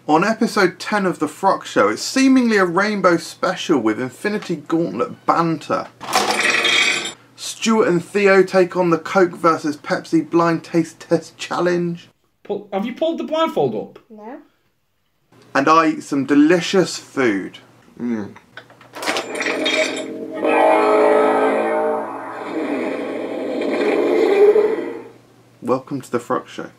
On episode 10 of the FRUK Show, it's seemingly a rainbow special with Infinity Gauntlet banter. Stuart and Theo take on the Coke versus Pepsi blind taste test challenge. Have you pulled the blindfold up? No. And I eat some delicious food. Welcome to the FRUK Show.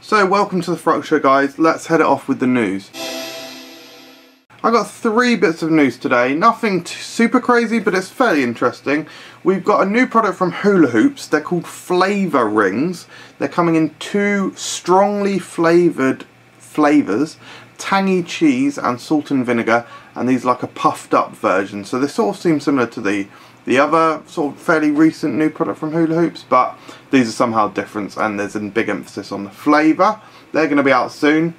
So welcome to the FRUK Show, guys. Let's head it off with the news. I got 3 bits of news today. Nothing super crazy, but it's fairly interesting. We've got a new product from Hula Hoops. They're called Flavour Rings. They're coming in 2 strongly flavoured flavours, tangy cheese and salt and vinegar, and these like a puffed up version. So they sort of seem similar to the other sort of fairly recent new product from Hula Hoops, but these are somehow different, and there's a big emphasis on the flavour. They're going to be out soon.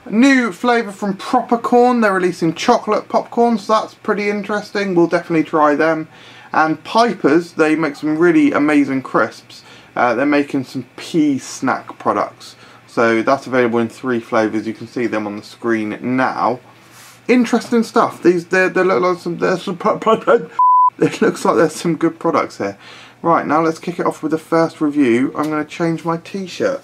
A new flavour from Popcorn. They're releasing chocolate popcorn, so that's pretty interesting. We'll definitely try them. And Piper's, they make some really amazing crisps. They're making some pea snack products. So that's available in 3 flavours. You can see them on the screen now. Interesting stuff. They look like some. It looks like there's some good products here. Right, now let's kick it off with the first review. I'm going to change my t-shirt.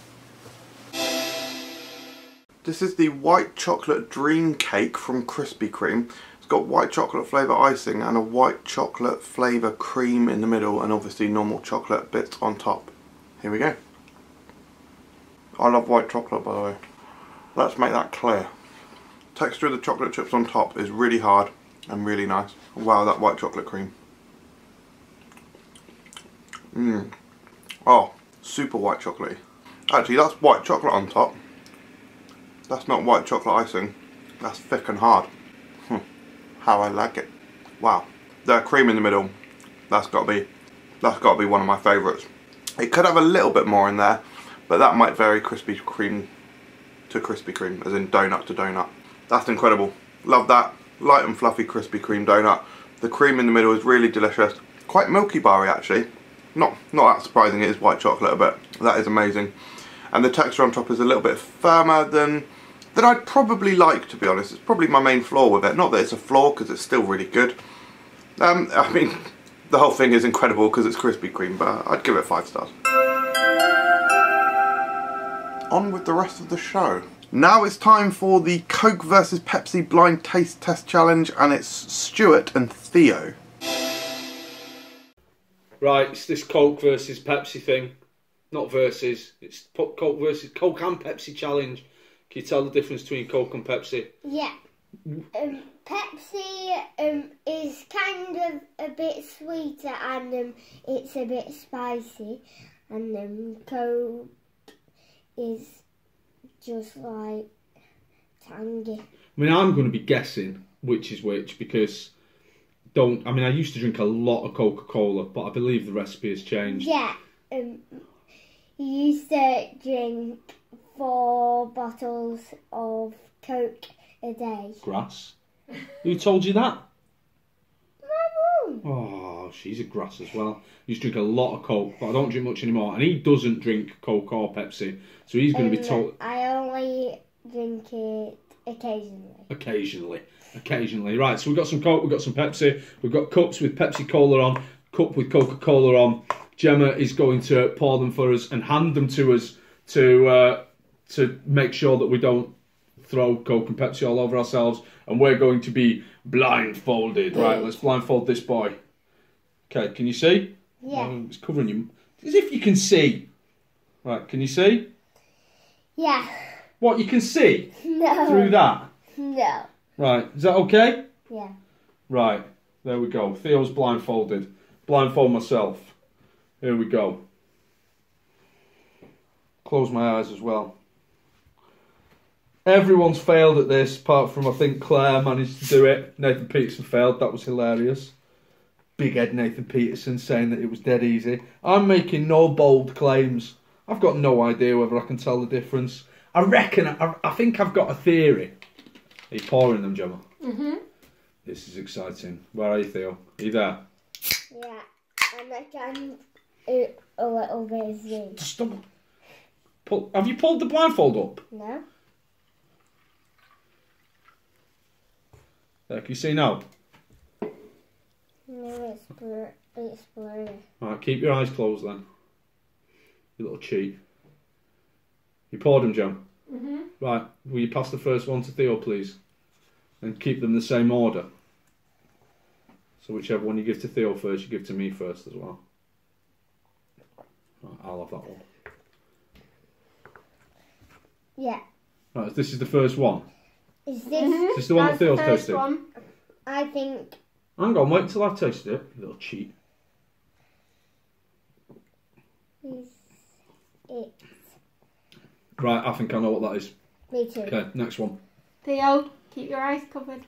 This is the white chocolate dream cake from Krispy Kreme. It's got white chocolate flavour icing and a white chocolate flavour cream in the middle, and obviously normal chocolate bits on top. Here we go. I love white chocolate, by the way. Let's make that clear. Texture of the chocolate chips on top is really hard and really nice. Wow, that white chocolate cream. Oh, super white chocolatey. Actually, that's white chocolate on top. That's not white chocolate icing. That's thick and hard. How I like it. Wow. The cream in the middle. That's got to be one of my favourites. It could have a little bit more in there, but that might vary Krispy Kreme to Krispy Kreme, as in donut to donut. That's incredible. Love that. Light and fluffy Krispy Kreme donut. The cream in the middle is really delicious. Quite Milky Bar-y actually. Not that surprising, it is white chocolate, but that is amazing. And the texture on top is a little bit firmer than I'd probably like, to be honest. It's probably my main flaw with it. Not that it's a flaw, because it's still really good. I mean, the whole thing is incredible because it's Krispy Kreme, but I'd give it 5 stars. On with the rest of the show. Now it's time for the Coke versus Pepsi blind taste test challenge, and it's Stuart and Theo. Right, it's this Coke versus Pepsi thing. Not versus, it's Coke versus Coke and Pepsi challenge. Can you tell the difference between Coke and Pepsi? Yeah. Pepsi is kind of a bit sweeter, and it's a bit spicy, and Coke is just like tangy. I mean, I'm going to be guessing which is which, because I used to drink a lot of Coca-Cola, but I believe the recipe has changed. Yeah. You used to drink 4 bottles of Coke a day. Grass? Who told you that? My mum. Oh, she's a grass as well. Used to drink a lot of Coke, but I don't drink much anymore. And he doesn't drink Coke or Pepsi, so he's going to be told. I only drink it occasionally. Occasionally. Right, so we've got some Coke, we've got some Pepsi, we've got cups with Pepsi Cola on, cup with Coca-Cola on. Gemma is going to pour them for us and hand them to us to make sure that we don't throw Coke and Pepsi all over ourselves, and we're going to be blindfolded. Right, let's blindfold this boy. Okay, can you see? Yeah. It's covering you. As if you can see. Right, can you see? Yeah. What, you can see? No. Through that? No. Right, is that okay? Yeah. Right, there we go. Theo's blindfolded. Blindfold myself. Here we go. Close my eyes as well. Everyone's failed at this, apart from, I think, Claire managed to do it. Nathan Peterson failed. That was hilarious. Big head Nathan Peterson saying that it was dead easy. I'm making no bold claims. I've got no idea whether I can tell the difference. I reckon, I think I've got a theory. Are you pouring them, Gemma? Mm-hmm. This is exciting. Where are you, Theo? Are you there? Yeah, and I can a little bit zoom. Just stop. Have you pulled the blindfold up? No. There, can you see now? No, it's blurry. Alright, keep your eyes closed then. You little cheat. You poured them, Jem? Mhm. Right, will you pass the first one to Theo, please? And keep them the same order. So whichever one you give to Theo first, you give to me first as well. Right, I'll have that one. Yeah. Right, this is the first one. Is this? Is this the one that Theo's tasted? I think. Hang on, wait till I've tasted it. You little cheat. Is it? Right, I think I know what that is. Me too. Okay, next one. Theo, keep your eyes covered.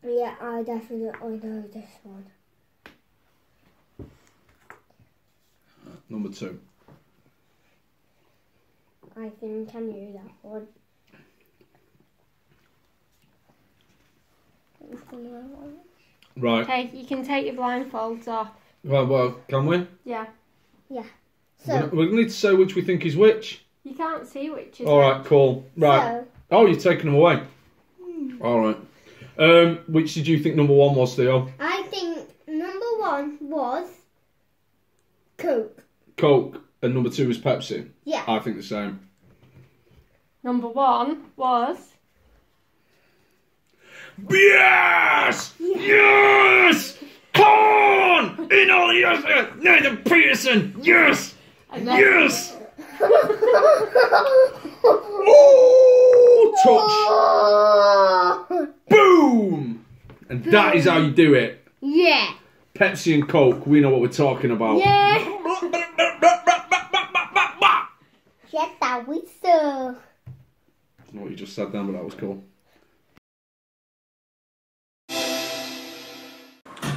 Yeah, I definitely know this one. Number 2. I think I knew that one. Right. Okay, you can take your blindfolds off. Right, well, can we? Yeah. Yeah. So. We need to say which we think is which. You can't see which is Alright, cool. Right. So, Oh, you're taking them away. Alright. Which did you think number 1 was, Theo? I think number 1 was Coke. Coke. And number 2 was Pepsi. Yeah. I think the same. Number 1 was... Yes! Yes! Corn! In all yes! Nathan Peterson! Yes! And then... Yes! Oh! Touch! Boom! And that is how you do it. Yeah. Pepsi and Coke, we know what we're talking about. Yeah. Get that whistle. I don't know what you just said then, but that was cool.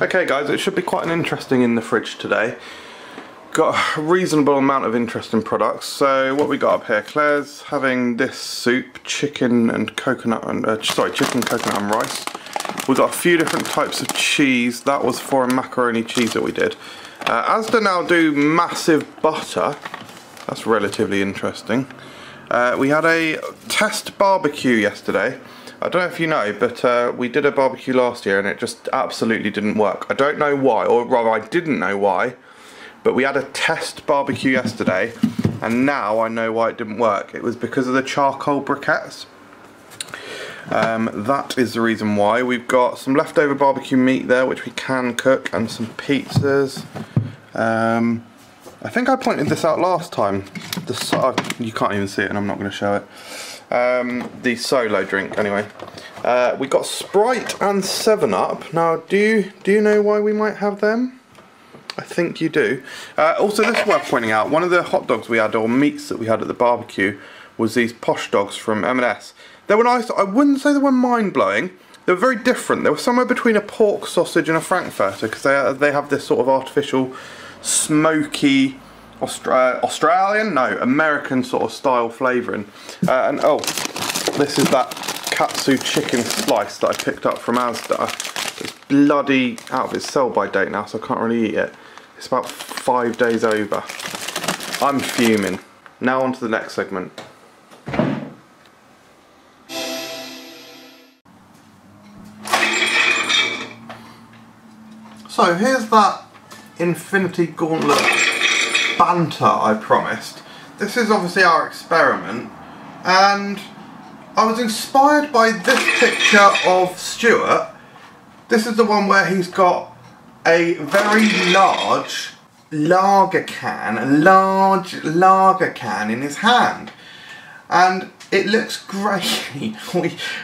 Okay guys, it should be quite an interesting in the fridge today. Got a reasonable amount of interesting products. So what we got up here, Claire's having this soup, chicken coconut and rice. We've got a few different types of cheese. That was for a macaroni cheese that we did. Asda now do massive butter. That's relatively interesting. We had a test barbecue yesterday. I don't know if you know, but we did a barbecue last year and it just absolutely didn't work. I don't know why, or rather I didn't know why, but we had a test barbecue yesterday and now I know why it didn't work. It was because of the charcoal briquettes. That is the reason why. We've got some leftover barbecue meat there which we can cook, and some pizzas. I think I pointed this out last time. You can't even see it and I'm not going to show it. The solo drink anyway. We got Sprite and 7-Up. Now do you know why we might have them? I think you do. Also, this is worth pointing out, one of the hot dogs we had, or meats that we had at the barbecue, was these posh dogs from M&S. They were nice. I wouldn't say they were mind-blowing. They were very different. They were somewhere between a pork sausage and a frankfurter, because they have this sort of artificial smoky American sort of style flavouring. And oh, this is that katsu chicken slice that I picked up from Asda. It's bloody out of its sell-by date now, so I can't really eat it. It's about 5 days over. I'm fuming. Now on to the next segment. So here's that Infinity Gauntlet banter I promised. This is obviously our experiment, and I was inspired by this picture of Stuart. This is the one where he's got a very large lager can in his hand, and it looks great.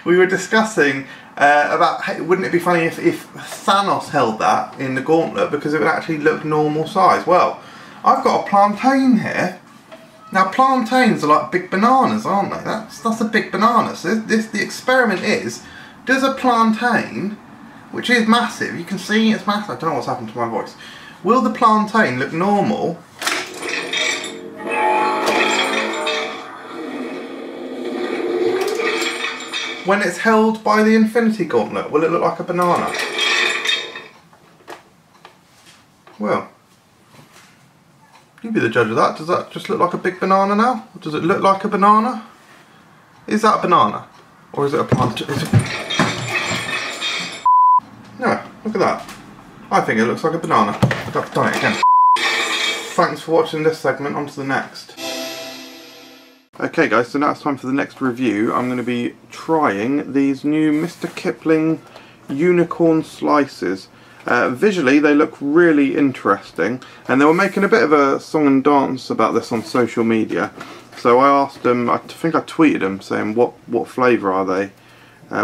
We were discussing about, hey, wouldn't it be funny if Thanos held that in the gauntlet, because it would actually look normal size. Well, I've got a plantain here. Now plantains are like big bananas, aren't they? That's a big banana. So the experiment is, does a plantain, which is massive, you can see it's massive, I don't know what's happened to my voice, will the plantain look normal when it's held by the Infinity Gauntlet, will it look like a banana? Well, you be the judge of that. Does that just look like a big banana now? Or does it look like a banana? Is that a banana? Or is it a plant? No, look at that. I think it looks like a banana. I've done it again. Thanks for watching this segment, on to the next. Okay guys, so now it's time for the next review. I'm going to be trying these new Mr. Kipling unicorn slices. Visually they look really interesting, and they were making a bit of a song and dance about this on social media. So I asked them, I think I tweeted them saying what flavour are they?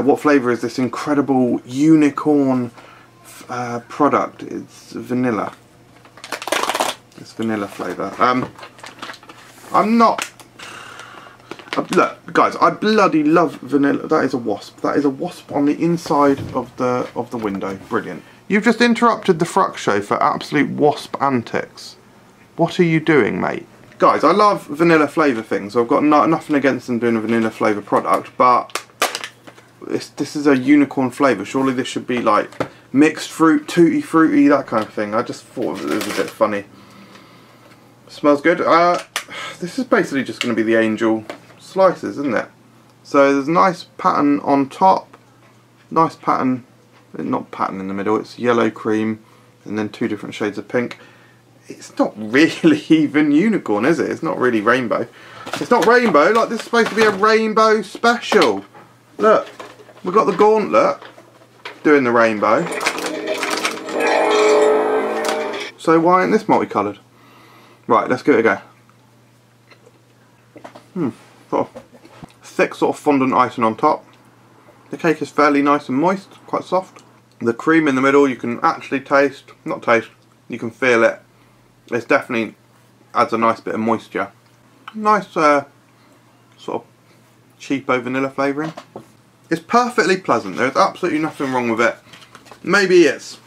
What flavour is this incredible unicorn product? It's vanilla. It's vanilla flavour. I'm not... Look, guys, I bloody love vanilla. That is a wasp. That is a wasp on the inside of the window. Brilliant. You've just interrupted the FRUK Show for absolute wasp antics. What are you doing, mate? Guys, I love vanilla flavour things. So I've got nothing against them doing a vanilla flavour product, but this is a unicorn flavour. Surely this should be like mixed fruit, tutti fruity, that kind of thing. I just thought it was a bit funny. Smells good. This is basically just going to be the angel slices, isn't it? So there's a nice pattern on top, nice pattern, not pattern in the middle, it's yellow cream and then 2 different shades of pink. It's not really even unicorn, is it? It's not really rainbow. It's not rainbow, like this is supposed to be a rainbow special. Look, we've got the gauntlet doing the rainbow. So why ain't this multicoloured? Right, let's give it a go. Sort of thick sort of fondant icing on top. The cake is fairly nice and moist, quite soft. The cream in the middle you can actually taste, not taste, you can feel it. It definitely adds a nice bit of moisture. Nice sort of cheapo vanilla flavouring. It's perfectly pleasant, there's absolutely nothing wrong with it. Maybe it's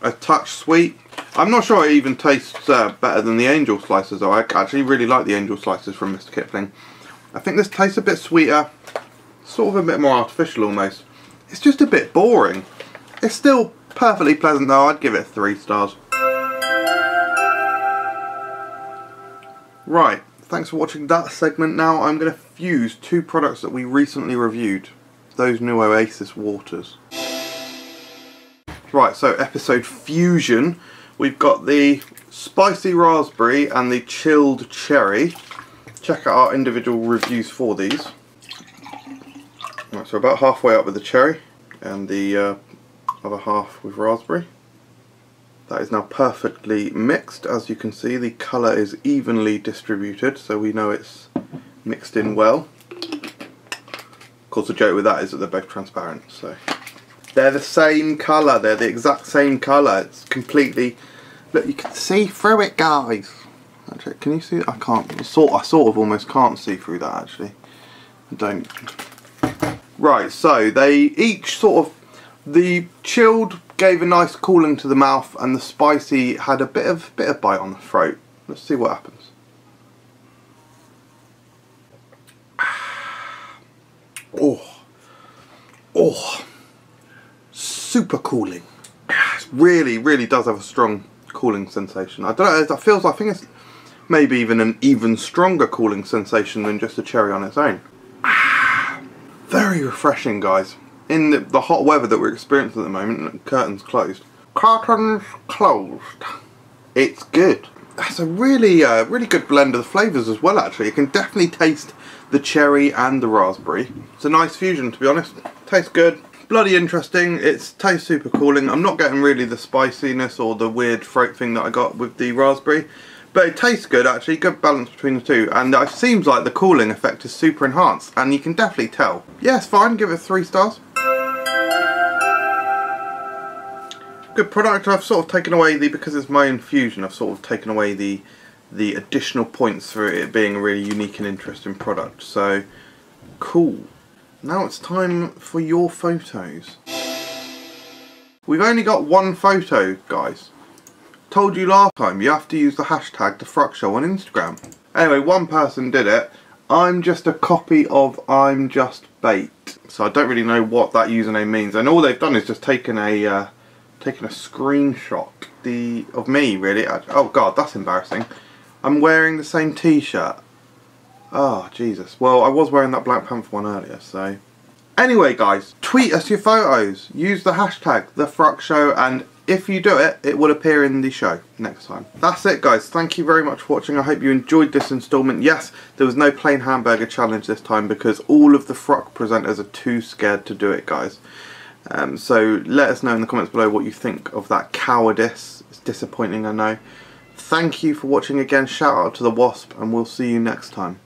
a touch sweet. I'm not sure it even tastes better than the angel slices though. I actually really like the angel slices from Mr. Kipling. I think this tastes a bit sweeter, sort of a bit more artificial almost. It's just a bit boring. It's still perfectly pleasant though, I'd give it 3 stars. Right, thanks for watching that segment. Now I'm going to fuse 2 products that we recently reviewed. Those new Oasis waters. Right, so episode Fusion. We've got the spicy raspberry and the chilled cherry. Check out our individual reviews for these. Right, so about halfway up with the cherry and the other half with raspberry. That is now perfectly mixed. As you can see, the colour is evenly distributed, so we know it's mixed in well. Of course, the joke with that is that they're both transparent, so they're the same colour. They're the exact same colour. It's completely... Look, you can see through it, guys. Actually, can you see? I can't. I sort of almost can't see through that. Actually, I don't. Right. So they each sort of, the chilled gave a nice cooling to the mouth, and the spicy had a bit of bite on the throat. Let's see what happens. Oh, super cooling. It really does have a strong cooling sensation. I don't know. I think it's maybe even an even stronger cooling sensation than just the cherry on its own. Very refreshing, guys. In the hot weather that we're experiencing at the moment, curtains closed. Curtains closed. It's good. That's a really good blend of the flavours as well, actually. You can definitely taste the cherry and the raspberry. It's a nice fusion, to be honest. Tastes good. Bloody interesting. It tastes super cooling. I'm not getting really the spiciness or the weird throat thing that I got with the raspberry. But it tastes good, actually. Good balance between the two. And it seems like the cooling effect is super enhanced. And you can definitely tell. Yeah, it's fine. Give it 3 stars. Good product. I've sort of taken away because it's my infusion, I've sort of taken away the additional points for it being a really unique and interesting product. So, cool. Now it's time for your photos. We've only got 1 photo, guys. Told you last time, you have to use the hashtag #FRUKShow on Instagram. Anyway, 1 person did it. I'm just a copy of I'm Just Bait. So I don't really know what that username means. And all they've done is just taken a screenshot of me, really. Oh god, that's embarrassing. I'm wearing the same t-shirt. Oh, Jesus. Well, I was wearing that Black Panther one earlier, so... Anyway, guys, tweet us your photos. Use the hashtag, #FRUK Show, and if you do it, it will appear in the show next time. That's it, guys. Thank you very much for watching. I hope you enjoyed this instalment. Yes, there was no plain hamburger challenge this time because all of the FRUK presenters are too scared to do it, guys. So let us know in the comments below what you think of that cowardice. It's disappointing, I know. Thank you for watching again. Shout out to the Wasp, and we'll see you next time.